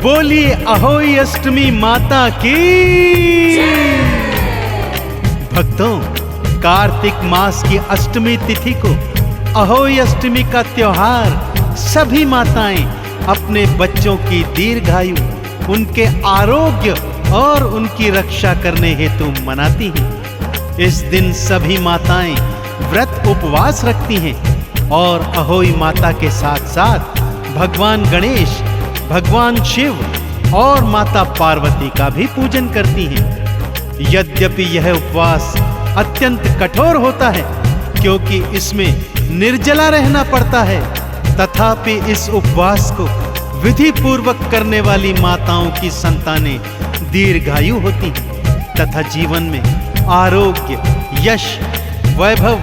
बोलिए अहोई अष्टमी माता की। भक्तों, कार्तिक मास की अष्टमी तिथि को अहोई अष्टमी का त्योहार सभी माताएं अपने बच्चों की दीर्घायु, उनके आरोग्य और उनकी रक्षा करने हेतु मनाती हैं। इस दिन सभी माताएं व्रत उपवास रखती हैं और अहोई माता के साथ साथ भगवान गणेश, भगवान शिव और माता पार्वती का भी पूजन करती हैं। यद्यपि यह उपवास अत्यंत कठोर होता है क्योंकि इसमें निर्जला रहना पड़ता है, तथापि इस उपवास को विधि पूर्वक करने वाली माताओं की संतानें दीर्घायु होती हैं तथा जीवन में आरोग्य, यश, वैभव,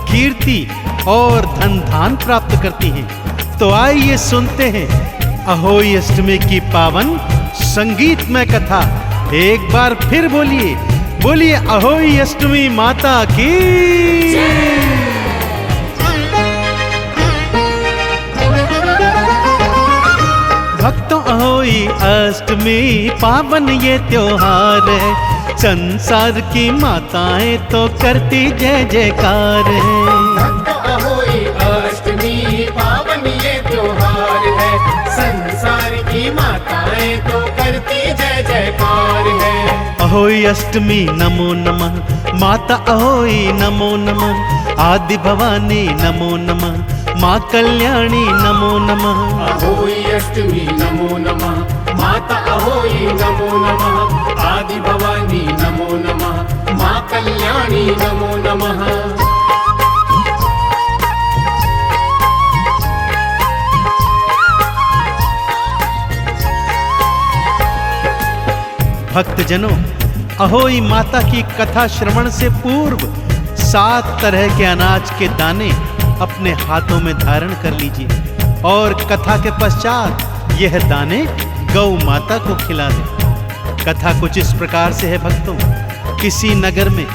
कीर्ति और धन धान प्राप्त करती हैं। तो आइए सुनते हैं अहोई अष्टमी की पावन संगीतमय कथा। एक बार फिर बोलिए, बोलिए अहोई अष्टमी माता की। भक्तों, अहोई अष्टमी पावन ये त्योहार है, संसार की माताएं तो करती जय जयकार है। अहोई अष्टमी पावन ये त्योहार है, संसार की माताएं तो करती जय जयकार है। अहोई अष्टमी नमो नमः, माता अहोई नमो नमः, आदि भवानी नमो नमः, माँ कल्याणी नमो नमः। अहोई अष्टमी नमो नमः, माता अहोई नमो नमः, आदि भवानी नमो नमः, माँ कल्याणी नमो नमः। भक्तजनों, अहोई माता की कथा श्रवण से पूर्व 7 तरह के अनाज के दाने अपने हाथों में धारण कर लीजिए और कथा के पश्चात यह दाने गौ माता को खिला दें। कथा कुछ इस प्रकार से है भक्तों। किसी नगर में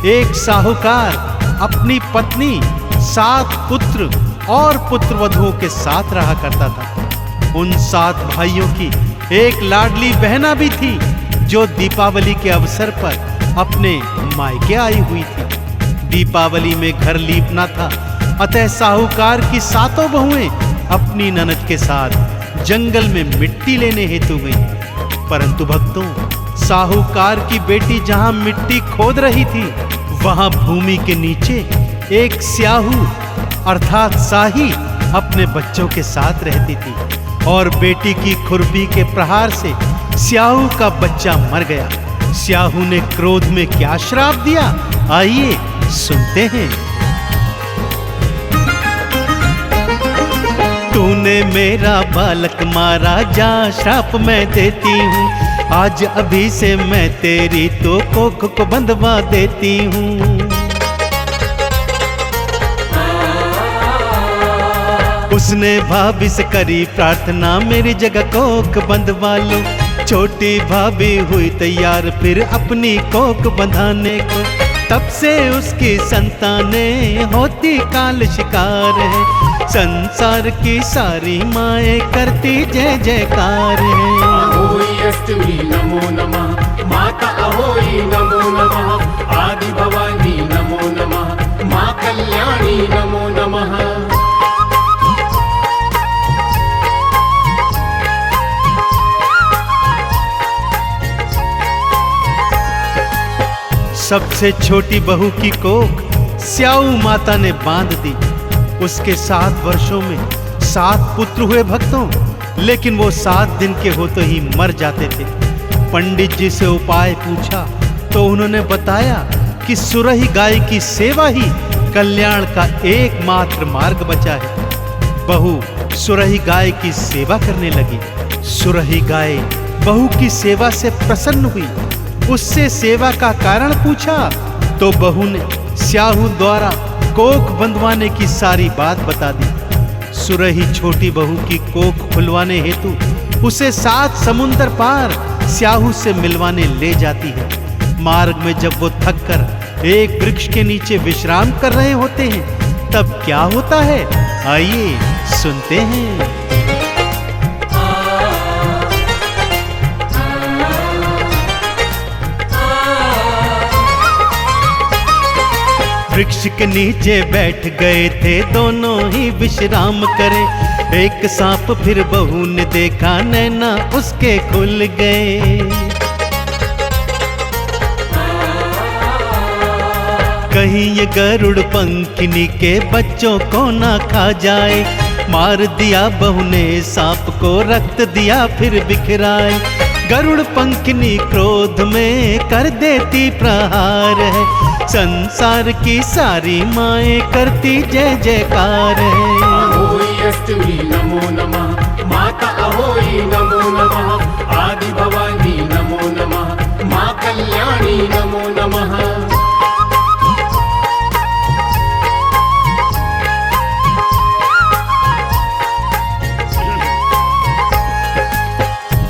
एक साहूकार अपनी पत्नी, 7 पुत्र और पुत्रवधुओं के साथ रहा करता था। उन 7 भाइयों की एक लाडली बहना भी थी जो दीपावली के अवसर पर अपने मायके आई हुई थी। दीपावली में घर लीपना था, अतः साहूकार की 7 बहुएं अपनी ननद के साथ जंगल में मिट्टी लेने हेतु गईं। परंतु भक्तों, साहूकार की बेटी जहां मिट्टी खोद रही थी, वहां भूमि के नीचे एक स्याहू अर्थात साही अपने बच्चों के साथ रहती थी और बेटी की खुरपी के प्रहार से स्याहू का बच्चा मर गया। स्याहू ने क्रोध में क्या श्राप दिया, आइए सुनते हैं। तूने मेरा बालक मारा, जा श्राप मैं देती हूँ, आज अभी से मैं तेरी तो कोख को बंधवा देती हूँ। उसने भाभी से करी प्रार्थना, मेरी जगह कोख बंधवा लो। छोटी भाभी हुई तैयार फिर अपनी कोख बंधाने को। तब से उसकी संतानें होती काल शिकार है, संसार की सारी माएँ करती जय जयकार है। अहोई अष्टमी नमो नमः, माता अहोई नमो नमः, आदि भवानी नमो नमः, माँ कल्याणी नमो नमः। सबसे छोटी बहू की कोख स्याऊ माता ने बांध दी। उसके 7 वर्षों में 7 पुत्र हुए भक्तों, लेकिन वो 7 दिन के होते ही मर जाते थे। पंडित जी से उपाय पूछा तो उन्होंने बताया कि सुरही गाय की सेवा ही कल्याण का एकमात्र मार्ग बचा है। बहू सुरही गाय की सेवा करने लगी। सुरही गाय बहू की सेवा से प्रसन्न हुई। उससे सेवा का कारण पूछा तो बहू ने स्याहू द्वारा कोख बंधवाने की सारी बात बता दी। सुरही छोटी बहू की कोख खुलवाने हेतु उसे 7 समुंदर पार स्याहू से मिलवाने ले जाती है। मार्ग में जब वो थक कर एक वृक्ष के नीचे विश्राम कर रहे होते हैं, तब क्या होता है, आइए सुनते हैं। वृक्ष के नीचे बैठ गए थे दोनों ही विश्राम करे। एक सांप फिर बहू ने देखा, नैना उसके खुल गए। कहीं ये गरुड़ पंखिनी के बच्चों को ना खा जाए। मार दिया बहू ने सांप को, रक्त दिया फिर बिखराए। गरुड़ पंखिनी क्रोध में कर देती प्रहार है। संसार की सारी माएं करती जय जयकार है। अहोई अष्टमी नमो नमः, माता अहोई नमो नमः। आदि भवानी नमो नमः, माँ कल्याणी नमो नमः।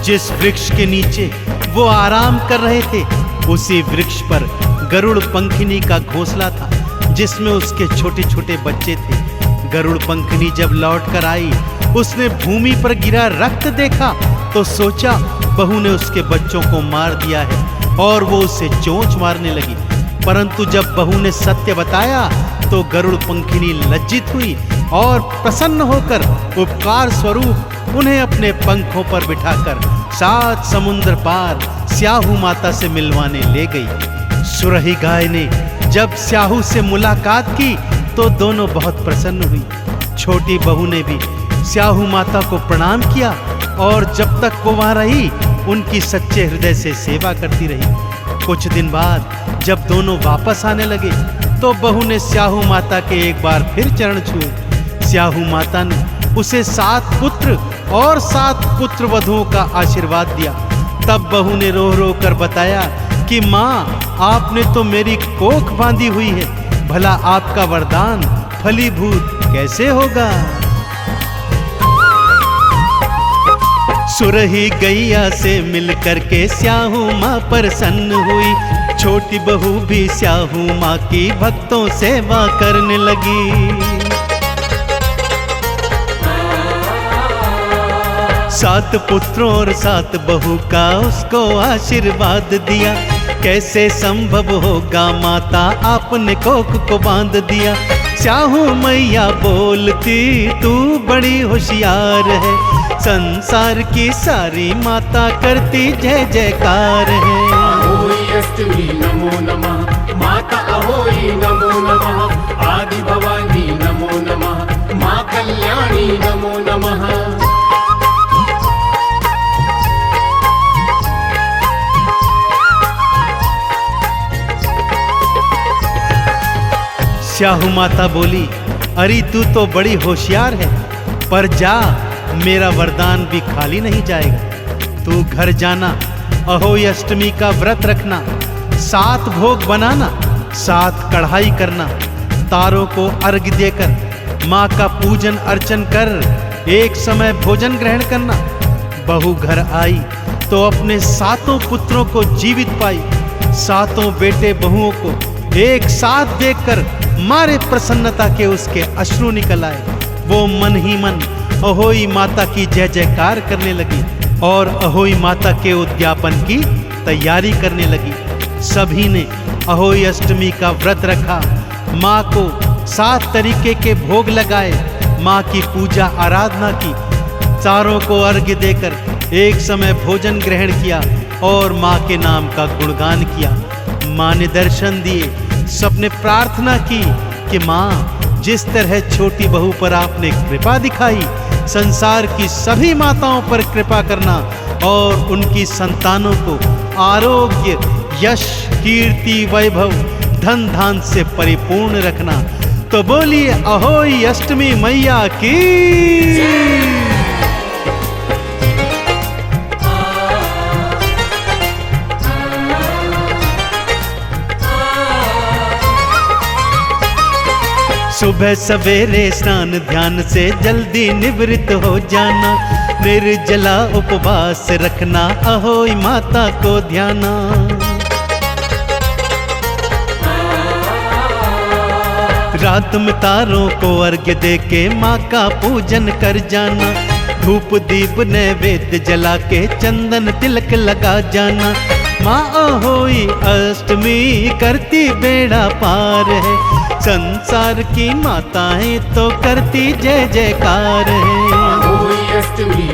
जिस वृक्ष के नीचे वो आराम कर रहे थे, उसी वृक्ष पर गरुड़ पंखिनी का घोंसला था, जिसमें उसके छोटे छोटे बच्चे थे। गरुड़ पंखिनी जब लौट कर आई, उसने भूमि पर गिरा रक्त देखा तो सोचा बहू ने उसके बच्चों को मार दिया है, और वो उसे चोंच मारने लगी। परंतु जब बहू ने सत्य बताया तो गरुड़ पंखिनी लज्जित हुई और प्रसन्न होकर उपकार स्वरूप उन्हें अपने पंखों पर बिठाकर 7 समुद्र पार स्याहू माता से मिलवाने ले गई। सुरही गाय ने जब स्याहू से मुलाकात की तो दोनों बहुत प्रसन्न हुई। छोटी बहू ने भी स्याहू माता को प्रणाम किया और जब तक वो वहां रही उनकी सच्चे हृदय से सेवा करती रही। कुछ दिन बाद जब दोनों वापस आने लगे तो बहू ने स्याहू माता के एक बार फिर चरण छुए। स्याहू माता ने उसे 7 पुत्र और 7 पुत्र वधुओं का आशीर्वाद दिया। तब बहू ने रो रो कर बताया कि माँ, आपने तो मेरी कोख बांधी हुई है, भला आपका वरदान फलीभूत कैसे होगा। सुरही गैया से मिल करके स्याहू माँ प्रसन्न हुई। छोटी बहू भी स्याहू माँ की भक्तों सेवा करने लगी। 7 पुत्रों और 7 बहू का उसको आशीर्वाद दिया। कैसे संभव होगा माता, आपने कोख को बांध दिया। स्याहू मैया बोलती तू बड़ी होशियार है, संसार की सारी माता करती जय जयकार है। अहोई अष्टमी नमो नमः, माता अहोई नमो नमः। आदि भवानी नमो नमः, माँ कल्याणी नमो नमः। स्याहू माता बोली, अरे तू तो बड़ी होशियार है, पर जा, मेरा वरदान भी खाली नहीं जाएगा। तू घर जाना, अहोई अष्टमी का व्रत रखना, 7 भोग बनाना, 7 कढ़ाई करना, तारों को अर्घ्य देकर माँ का पूजन अर्चन कर एक समय भोजन ग्रहण करना। बहू घर आई तो अपने 7 पुत्रों को जीवित पाई। 7 बेटे बहुओं को एक साथ देखकर मारे प्रसन्नता के उसके अश्रु निकल आए। वो मन ही मन अहोई माता की जय जयकार करने लगी और अहोई माता के उद्यापन की तैयारी करने लगी। सभी ने अहोई अष्टमी का व्रत रखा, माँ को 7 तरीके के भोग लगाए, माँ की पूजा आराधना की, चारों को अर्घ्य देकर एक समय भोजन ग्रहण किया और माँ के नाम का गुणगान किया। माँ ने दर्शन दिए, सबने प्रार्थना की कि माँ, जिस तरह छोटी बहू पर आपने कृपा दिखाई, संसार की सभी माताओं पर कृपा करना और उनकी संतानों को आरोग्य, यश, कीर्ति, वैभव, धन धान से परिपूर्ण रखना। तो बोलिए अहोई अष्टमी मैया की। सुबह सवेरे स्नान ध्यान से जल्दी निवृत्त हो जाना, निर्जला उपवास रखना, अहोई माता को ध्याना। रात में तारों को अर्घ्य दे के माँ का पूजन कर जाना, धूप दीप नैवेद्य जला के चंदन तिलक लगा जाना। माँ अहोई अष्टमी करती बेड़ा पार है, संसार की माताएं तो करती जय जयकार है। अहोई अष्टमी